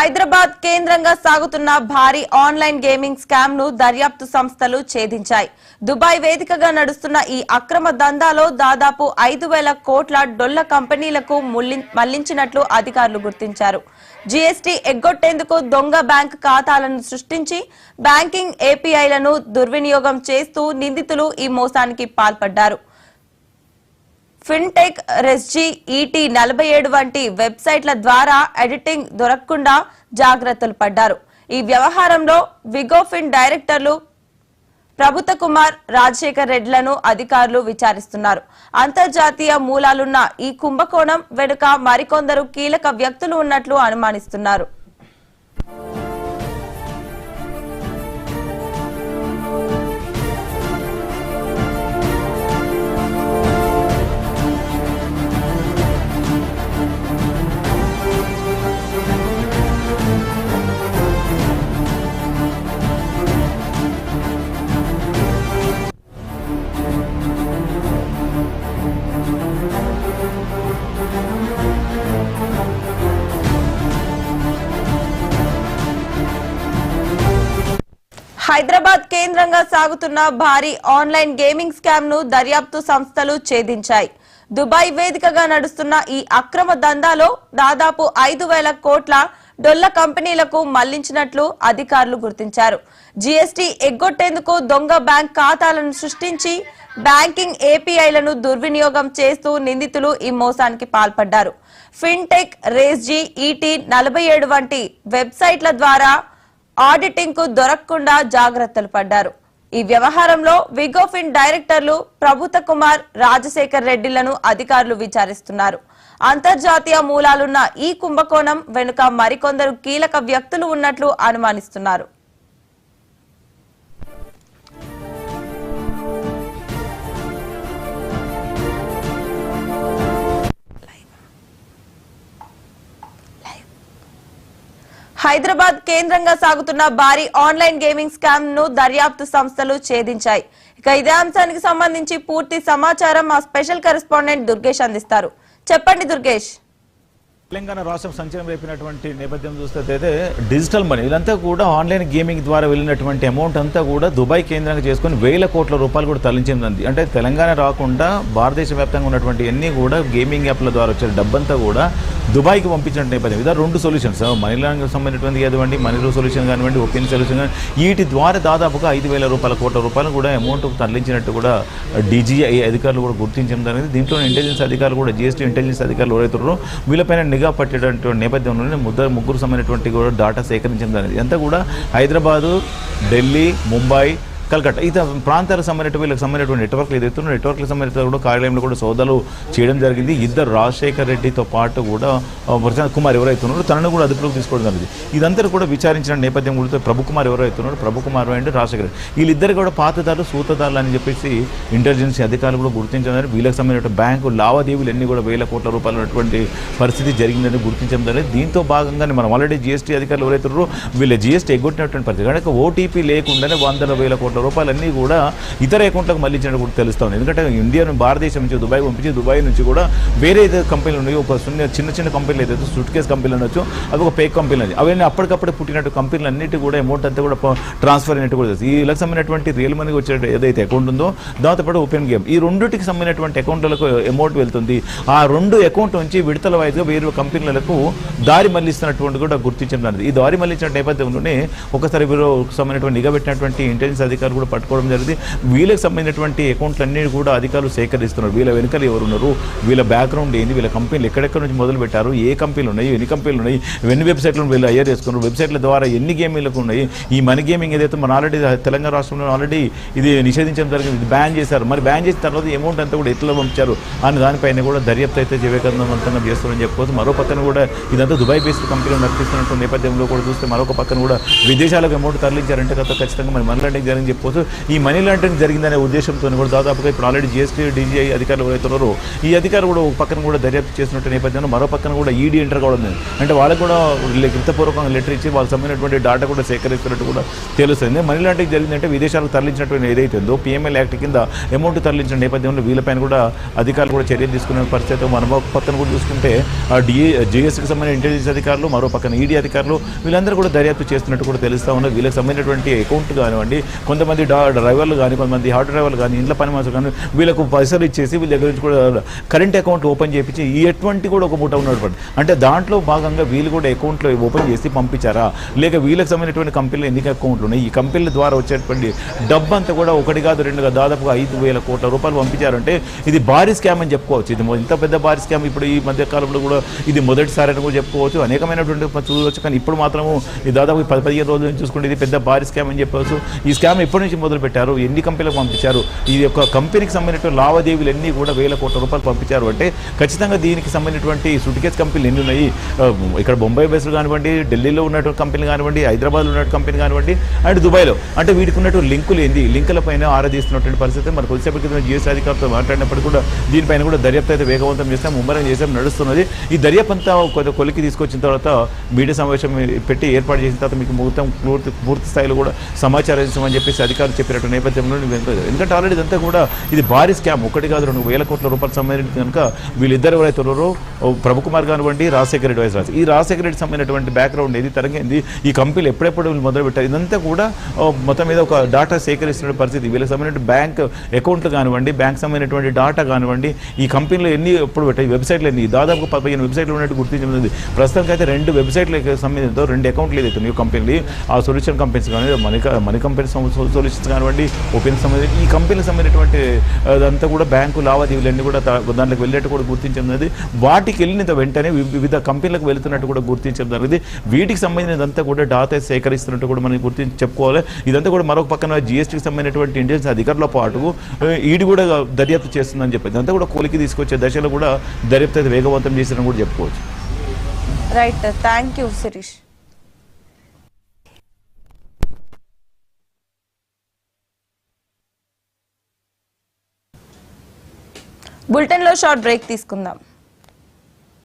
హైదరాబాద్ కేంద్రంగా సాగుతున్న భారీ ఆన్లైన్ గేమింగ్ స్కామ్ ను దర్యాప్తు సంస్థలు ఛేదించాయి. దుబాయ్ వేదికగా నడుస్తున్న ఈ అక్రమ దందాలో దాదాపు 5,000 కోట్ల డొల్ల కంపెనీలకు మళ్లించినట్లు అధికారులు గుర్తించారు. జీఎస్టీ ఎగ్గొట్టేందుకు దొంగ బ్యాంక్ ఖాతాలను సృష్టించి బ్యాంకింగ్ ఏపీఐలను దుర్వినియోగం చేస్తూ నిందితులు ఈ మోసానికి పాల్పడ్డారు. ఫిన్టెక్, రెస్జీ, ఈటీ 47 వంటి వెబ్సైట్ల ద్వారా ఎడిటింగ్ దొరకకుండా జాగ్రత్తలు పడ్డారు. ఈ వ్యవహారంలో విగోఫిన్ డైరెక్టర్లు ప్రభుత్వ కుమార్, రాజశేఖర్ రెడ్డిలను అధికారులు విచారిస్తున్నారు. అంతర్జాతీయ మూలాలున్న ఈ కుంభకోణం వెనుక మరికొందరు కీలక వ్యక్తులు ఉన్నట్లు అనుమానిస్తున్నారు. హైదరాబాద్ కేంద్రంగా సాగుతున్న భారీ ఆన్లైన్ గేమింగ్ స్కామ్ ను దర్యాప్తు సంస్థలు ఛేదించాయి. దుబాయ్ వేదికగా నడుస్తున్న ఈ అక్రమ దందాలో దాదాపు 5,000 కోట్ల డొల్ల కంపెనీలకు మళ్లించినట్లు అధికారులు గుర్తించారు. జీఎస్టీ ఎగ్గొట్టేందుకు దొంగ బ్యాంక్ ఖాతాలను సృష్టించి బ్యాంకింగ్ ఏపీఐలను దుర్వినియోగం చేస్తూ నిందితులు ఈ మోసానికి పాల్పడ్డారు. ఫిన్టెక్, రెస్జీ, ఈటీ 47 వంటి వెబ్సైట్ల ద్వారా ఆడిటింగ్ కు దొరకకుండా జాగ్రత్తలు పడ్డారు. ఈ వ్యవహారంలో విగోఫిన్ డైరెక్టర్లు ప్రభుత్వ కుమార్, రాజశేఖర్ రెడ్డిలను అధికారులు విచారిస్తున్నారు. అంతర్జాతీయ మూలాలున్న ఈ కుంభకోణం వెనుక మరికొందరు కీలక వ్యక్తులు ఉన్నట్లు అనుమానిస్తున్నారు. హైదరాబాద్ కేంద్రంగా సాగుతున్న భారీ ఆన్లైన్ గేమింగ్ స్కామ్ ను దర్యాప్తు సంస్థలు ఛేదించాయి. ఇక ఇదే అంశానికి సంబంధించి పూర్తి సమాచారం మా స్పెషల్ కరెస్పాండెంట్ దుర్గేష్ అందిస్తారు. చెప్పండి దుర్గేష్. తెలంగాణ రాష్ట్రం సంచలనం రేపినటువంటి నేపథ్యం చూస్తే డిజిటల్ మనీ ఇదంతా కూడా ఆన్లైన్ గేమింగ్ ద్వారా వెళ్ళినటువంటి అమౌంట్ అంతా కూడా దుబాయ్ కేంద్రంగా చేసుకుని 1,000 కోట్ల రూపాయలు కూడా తరలించింది. అంటే తెలంగాణ రాకుండా భారతదేశ వ్యాప్తంగా ఉన్నటువంటి అన్ని కూడా గేమింగ్ యాప్ల ద్వారా వచ్చే డబ్బంతా కూడా దుబాయ్కి పంపించిన నేపథ్యం. ఇదా 2 సొల్యూషన్స్, మనీ లాంగ్వేజ్ సంబంధించినటువంటి కానివ్వండి, మనీ సొల్యూషన్ కానివ్వండి, ఓపెన్ సొల్యూషన్ కానీ వీటి ద్వారా దాదాపుగా 5,000 కోట్ల రూపాయలు కూడా అమౌంట్ తరలించినట్టు కూడా డీజీఐ అధికారులు కూడా గుర్తించడం జరిగింది. దీంట్లో ఇంటెలిజెన్స్ అధికారులు కూడా జీఎస్టీ ఇంటెలిజెన్స్ అధికారులు ఎవరైతున్నారో వీళ్ళపైన నిఘా పట్టేటువంటి నేపథ్యంలోనే ముగ్గురు సంబంధించినటువంటి కూడా డాటా సేకరించడం అనేది అంతా కూడా హైదరాబాదు, ఢిల్లీ, ముంబై, కల్కట్టా ఈ ప్రాంతాలకు సంబంధించిన వీళ్ళకి సంబంధించినటువంటి నెట్వర్క్లు ఏదైతే నెట్వర్క్లకు సంబంధించిన కూడా కార్యాలయంలో కూడా సోదాలు చేయడం జరిగింది. ఇద్దరు రాజశేఖర్ రెడ్డితో పాటు కూడా ప్రశాంత్ కుమార్ ఎవరైతే ఉన్నారో తనను కూడా అదుపులోకి తీసుకోవడం జరిగింది. ఇదంతా కూడా విచారించిన నేపథ్యం కూడా ప్రభు కుమార్ ఎవరైతే ఉన్నారో ప్రభు కుమార్ అండ్ రాజశేఖర్ రెడ్డి వీళ్ళిద్దరు కూడా పాతదారులు, సూతదారులు అని చెప్పేసి ఇంటెలిజెన్స్ అధికారులు కూడా గుర్తించడం. వీళ్ళకి సంబంధించిన బ్యాంకు లావాదేవీలు అన్ని కూడా 1,000 కోట్ల రూపాయలు ఉన్నటువంటి పరిస్థితి జరిగిందని గుర్తించడం జరిగింది. దీంతో భాగంగానే మనం ఆల్రెడీ జీఎస్టీ అధికారులు ఎవరైతే ఉన్నారో వీళ్ళ జీఎస్టీ ఎగ్గొట్టినటువంటి పరిస్థితి కనుక ఓటీపీ లేకుండానే 100,000 కోట్ల రూపాయలన్నీ కూడా ఇతర అకౌంట్లకు మళ్ళించినట్టు కూడా తెలుస్తాం. ఎందుకంటే ఇండియా భారతదేశం నుంచి దుబాయ్ పంపించి దుబాయ్ నుంచి కూడా వేరే ఏదైతే కంపెనీలు ఉన్నాయో ఒక చిన్న కంపెనీలు ఏదైతే సూట్ కేస్ కంపెనీలు అనొచ్చు, అవి ఒక పేక్ కంపెనీలు అని అవన్నీ అప్పటికప్పుడు పుట్టినట్టు కంపెనీలు అన్నిటి కూడా అమౌంట్ అంతా కూడా ట్రాన్స్ఫర్ అయినట్టు కూడా తెలుసు. ఈ ఇళ్ళకి సంబంధించినటువంటి రియల్ మనీకి వచ్చే ఏదైతే అకౌంట్ ఉందో దాంతోపాటు ఓపెన్ గేమ్ ఈ రెండింటికి సంబంధించినటువంటి అకౌంట్లకు అమౌంట్ వెళ్తుంది. ఆ 2 అకౌంట్ నుంచి విడతల వాయిద్గా వేరే కంపెనీలకు దారి మళ్లిస్తున్నటువంటి కూడా గుర్తించడం. ఈ దారి మళ్లించిన నేపథ్యంలోనే ఒకసారి వీరు సంబంధించినటువంటి నిఘా పెట్టినటువంటి ఇంటెలిజెన్స్ అధికారులు కూడా పట్టుకోవడం జరిగింది. వీళ్ళకి సంబంధించినటువంటి అకౌంట్లన్నీ కూడా అధికారులు సేకరిస్తున్నారు. వీళ్ళ వెనుకలు ఎవరున్నారు, వీళ్ళ బ్యాక్గ్రౌండ్ ఏంది, వీళ్ళ కంపెనీలు ఎక్కడెక్కడ నుంచి మొదలు పెట్టారు, ఏ కంపెనీలు ఉన్నాయి, ఎన్ని కంపెనీలు ఉన్నాయి, ఎన్ని వెబ్సైట్లు వీళ్ళు అయ్యర్ చేసుకున్నారు, వెబ్సైట్ల ద్వారా ఎన్ని గేమింగ్లకు ఉన్నాయి, ఈ మనీ గేమింగ్ ఏదైతే మన ఆల్రెడీ తెలంగాణ రాష్ట్రంలో ఆల్రెడీ ఇది నిషేధించడం జరిగింది, ఇది బ్యాన్ చేశారు. మరి బ్యాన్ చేసిన తర్వాత అమౌంట్ అంతా కూడా ఎట్లా పంపించారు అని దానిపైన కూడా దర్యాప్తు అయితే వివేకవంతంగా చేస్తారని చెప్పుకోవచ్చు. మరో పక్కన కూడా ఇదంతా దుబాయ్ బేస్డ్ కంపెనీలు నడిపిస్తున్నటువంటి నేపథ్యంలో కూడా చూస్తే మరొక పక్కన కూడా విదేశాలకు అమౌంట్ తరలించారంటే ఖచ్చితంగా మరి మనీ లాండరింగ్ జరిగింది చెప్పవచ్చు. ఈ మనీ లాండరింగ్ జరిగిందనే ఉద్దేశంతో కూడా దాదాపుగా ఇప్పుడు ఆల్రెడీ జీఎస్టీ డీజీఐ అధికారులు ఎవరైతున్నారో ఈ అధికారులు కూడా ఒక పక్కన కూడా దర్యాప్తు చేసినట్టు నేపథ్యంలో మరో పక్కన కూడా ఈడీ ఎంటర్ కూడా ఉంది. అంటే వాళ్ళకు కూడా లిఖితపూర్వకంగా లెటర్ ఇచ్చి వాళ్ళకి సంబంధించినటువంటి డాటా కూడా సేకరిస్తున్నట్టు కూడా తెలుస్తుంది. మనీ లాండరింగ్ జరిగిందంటే విదేశాలకు తరలించినటువంటి ఏదైతే ఉందో పిఎంఎల్ యాక్ట్ కింద అమౌంట్ తరలించిన నేపథ్యంలో వీళ్ళపైన కూడా అధికారులు కూడా చర్యలు తీసుకునే పరిస్థితి. మరో పక్కన కూడా చూసుకుంటే జీఎస్టీకి సంబంధించిన ఇంటెలిజెన్స్ అధికారులు, మరో పక్కన ఈడీ అధికారులు వీళ్ళందరూ కూడా దర్యాప్తు చేస్తున్నట్టు కూడా తెలుస్తూ ఉన్నారు. వీళ్ళకి సంబంధించినటువంటి అకౌంట్ కానివ్వండి, కొంతమంది డ్రైవర్లు కానీ, కొంతమంది ఆటో డ్రైవర్లు కానీ, ఇంట్లో పని మనుషులు కానీ వీళ్ళకు పైసలు ఇచ్చేసి వీళ్ళ దగ్గర నుంచి కూడా కరెంట్ అకౌంట్ ఓపెన్ చేయించి ఈ ఎటువంటి కూడా ఒక మూట ఉన్నటువంటి అంటే దాంట్లో భాగంగా వీళ్ళు కూడా అకౌంట్లో ఓపెన్ చేసి పంపించారా, లేక వీళ్ళకి సంబంధించినటువంటి కంపెనీలు ఎన్ని అకౌంట్లు ఉన్నాయి, ఈ కంపెనీల ద్వారా వచ్చేటువంటి డబ్బు అంతా కూడా ఒకటి కాదు రెండు కాదు దాదాపుగా 5,000 కోట్ల రూపాయలు పంపించారంటే ఇది భారీ స్కామ్ అని చెప్పుకోవచ్చు. ఇది ఇంత పెద్ద భారీ స్కామ్ ఇప్పుడు ఈ మధ్య కాలంలో కూడా ఇది మొదటిసారి అని కూడా చెప్పుకోవచ్చు. అనేకమైనటువంటి చూడవచ్చు. కానీ ఇప్పుడు మాత్రము ఇది దాదాపు 10-15 రోజుల నుంచి చూసుకుంటే ఇది పెద్ద భారీ స్కామ్ అని చెప్పవచ్చు. ఈ స్కామ్ ఎప్పటి నుంచి మొదలు పెట్టారు, ఎన్ని కంపెనీలకు పంపించారు, ఈ యొక్క కంపెనీకి సంబంధించిన లావాదేవీలు ఎన్ని కూడా 1,000 కోట్ల రూపాయలు పంపించారు అంటే ఖచ్చితంగా దీనికి సంబంధించినటువంటి సూట్కేస్ కంపెనీలు ఎన్ని ఉన్నాయి. ఇక్కడ బొంబాయి బేస్లు కానివ్వండి, ఢిల్లీలో ఉన్నటువంటి కంపెనీలు కానివ్వండి, హైదరాబాద్లో ఉన్నటువంటి కంపెనీ కానివ్వండి అండ్ దుబాయ్లో అంటే వీటికి ఉన్నటువంటి లింకులు ఏంది, లింకుల పైన ఆరాధిస్తున్నటువంటి పరిస్థితి. మనకు వచ్చేప్పటికి జీఎస్టీ అధికారులతో మాట్లాడినప్పుడు కూడా దీనిపైన కూడా దర్యాప్తు అయితే వేగవంతం చేస్తాం, ముమ్మరం చేసాం, నడుస్తున్నది. ఈ దర్యాప్తు అంతా కొలికి తీసుకొచ్చిన తర్వాత మీడియా సమావేశం పెట్టి ఏర్పాటు చేసిన తర్వాత మీకు మొత్తం పూర్తి స్థాయిలో కూడా సమాచారం ఇస్తామని చెప్పేసి అధికారులు చెప్పినట్టు నేపథ్యంలో ఎందుకంటే ఆల్రెడీ ఇదంతా కూడా ఇది భారీ స్కామ్, ఒకటి కాదు 2,000 కోట్ల రూపాయలు సంబంధించి కనుక వీళ్ళిద్దరు ఎవరైతే ఉన్నారో ప్రభుకుమార్ కానివ్వండి, రాజశేఖర రెడ్డి వైఎస్ ఈ రాజశేఖర రెడ్డి సంబంధించినటువంటి బ్యాక్గ్రౌండ్ ఏది తరగైంది, ఈ కంపెనీలు ఎప్పుడెప్పుడు వీళ్ళు మొదలు పెట్టారు, ఇదంతా కూడా మొత్తం మీద ఒక డాటా సేకరిస్తున్న పరిస్థితి. వీళ్ళకి సంబంధించిన బ్యాంక్ అకౌంట్లు కానివ్వండి, బ్యాంక్ సంబంధించినటువంటి డాటా కానివ్వండి, ఈ కంపెనీలో ఎన్ని ఎప్పుడు పెట్టాయి, వెబ్సైట్లు ఎన్ని దాదాపు 15 వెబ్సైట్లు ఉన్నట్టు గుర్తించింది. ప్రస్తుతానికి అయితే 2 వెబ్సైట్లకు సంబంధించిన 2 అకౌంట్లు ఏదైతే న్యూ కంపెనీలు ఆ సొల్యూషన్ కంపెనీస్ కానీ మనీ కంపెనీ సొల్యూషన్స్ కానివ్వండి, ఓపెన్ సంబంధించి ఈ కంపెనీలకు సంబంధించినటువంటి అదంతా కూడా బ్యాంకు లావాదేవీలన్నీ కూడా దాంట్లోకి వెళ్ళేట్టు కూడా గుర్తించింది. వాటికి వెళ్ళిన వెంటనే వివిధ కంపెనీలకు వెళ్తున్నట్టు కూడా గుర్తించడం జరిగింది. వీటికి సంబంధించినంతా కూడా డాటా సేకరిస్తున్నట్టు కూడా మనం గుర్తించి చెప్పుకోవాలి. ఇదంతా కూడా మరొక పక్కన జీఎస్టీకి సంబంధించినటువంటి ఇంటెలిజెన్స్ అధికారుల పాటు ఈడీ కూడా దర్యాప్తు చేస్తుందని చెప్పి ఇదంతా కూడా కోలికి తీసుకొచ్చే దశలో కూడా దర్యాప్తు అయితే వేగవంతం చేసినని కూడా చెప్పుకోవచ్చు. Right, thank you Shirish. Bulletin లో షార్ట్ బ్రేక్ తీసుకుందాం.